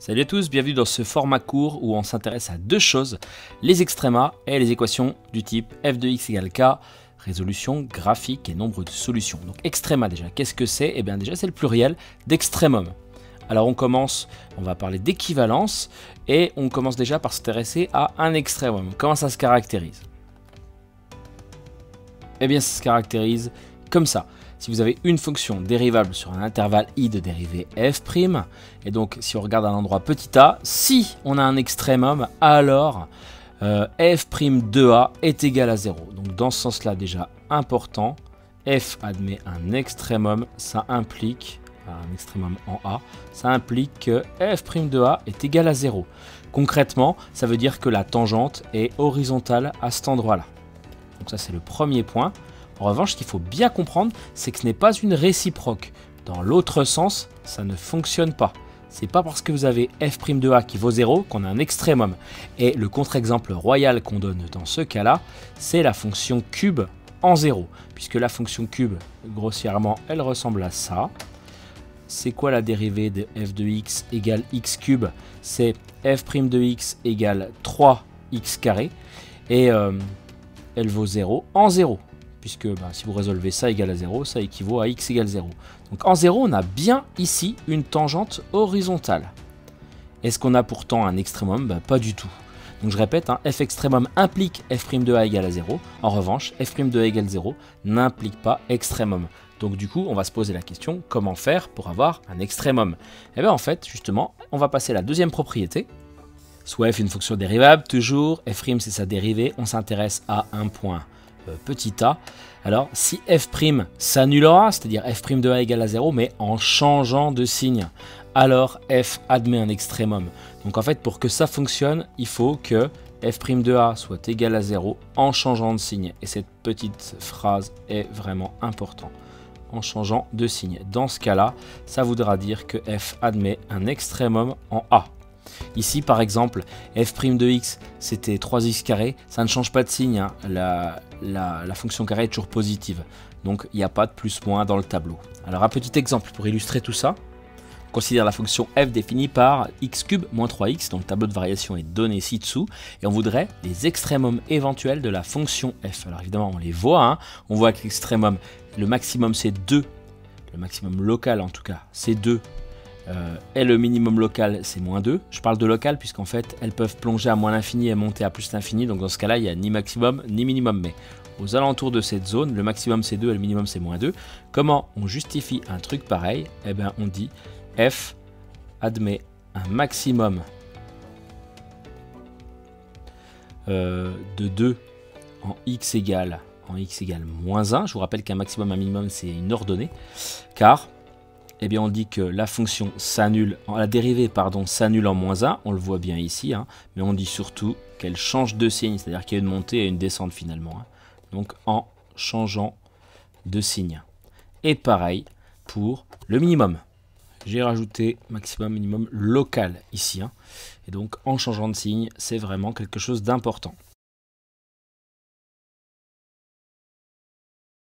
Salut à tous, bienvenue dans ce format court où on s'intéresse à deux choses, les extrémas et les équations du type f de x égale k, résolution, graphique et nombre de solutions. Donc extréma déjà, qu'est-ce que c'est? Eh bien déjà c'est le pluriel d'extrémum. Alors on va parler d'équivalence et on commence déjà par s'intéresser à un extrémum. Comment ça se caractérise? Eh bien ça se caractérise comme ça. Si vous avez une fonction dérivable sur un intervalle i de dérivée f', et donc si on regarde à l'endroit petit a, si on a un extrémum, alors f' de a est égal à 0. Donc dans ce sens-là déjà important, f admet un extrémum, ça implique, un extrémum en a, ça implique que f' de a est égal à 0. Concrètement, ça veut dire que la tangente est horizontale à cet endroit-là. Donc ça c'est le premier point. En revanche, ce qu'il faut bien comprendre, c'est que ce n'est pas une réciproque. Dans l'autre sens, ça ne fonctionne pas. C'est pas parce que vous avez f' de a qui vaut 0 qu'on a un extrémum. Et le contre-exemple royal qu'on donne dans ce cas-là, c'est la fonction cube en 0. Puisque la fonction cube, grossièrement, elle ressemble à ça. C'est quoi la dérivée de f de x égale x cube? C'est f' de x égale 3x carré. Et elle vaut 0 en 0. Puisque si vous résolvez ça égale à 0, ça équivaut à x égale 0. Donc en 0, on a bien ici une tangente horizontale. Est-ce qu'on a pourtant un extrémum? Pas du tout. Donc je répète, f extrémum implique f' de a égale à 0. En revanche, f' de a égale 0 n'implique pas extrémum. Donc du coup, on va se poser la question, comment faire pour avoir un extrémum? Et bien en fait, justement, on va passer à la deuxième propriété. Soit f est une fonction dérivable, toujours, f' c'est sa dérivée, on s'intéresse à un point petit a. Alors si f' s'annule en a, c'est-à-dire f' de a égale à 0, mais en changeant de signe, alors f admet un extrémum. Donc en fait, pour que ça fonctionne, il faut que f' de a soit égal à 0 en changeant de signe. Et cette petite phrase est vraiment importante. En changeant de signe. Dans ce cas-là, ça voudra dire que f admet un extrémum en a. Ici par exemple, f' de x c'était 3x carré, ça ne change pas de signe, hein. La fonction carré est toujours positive, donc il n'y a pas de plus-moins dans le tableau. Alors un petit exemple pour illustrer tout ça, on considère la fonction f définie par x cube moins 3x, donc le tableau de variation est donné ci-dessous, et on voudrait les extrémums éventuels de la fonction f. Alors évidemment on les voit, hein. On voit que l'extrémum, le maximum c'est 2, le maximum local en tout cas c'est 2, et le minimum local c'est moins 2. Je parle de local puisqu'en fait elles peuvent plonger à moins l'infini et monter à plus l'infini, donc dans ce cas là il n'y a ni maximum ni minimum, mais aux alentours de cette zone le maximum c'est 2 et le minimum c'est moins 2. Comment on justifie un truc pareil? Eh bien on dit f admet un maximum de 2 en x égale moins 1. Je vous rappelle qu'un maximum et un minimum c'est une ordonnée, car eh bien on dit que la fonction s'annule, la dérivée s'annule en moins 1, on le voit bien ici, hein, mais on dit surtout qu'elle change de signe, c'est-à-dire qu'il y a une montée et une descente finalement, hein, donc en changeant de signe. Et pareil pour le minimum. J'ai rajouté maximum, minimum local ici, hein, et donc en changeant de signe, c'est vraiment quelque chose d'important.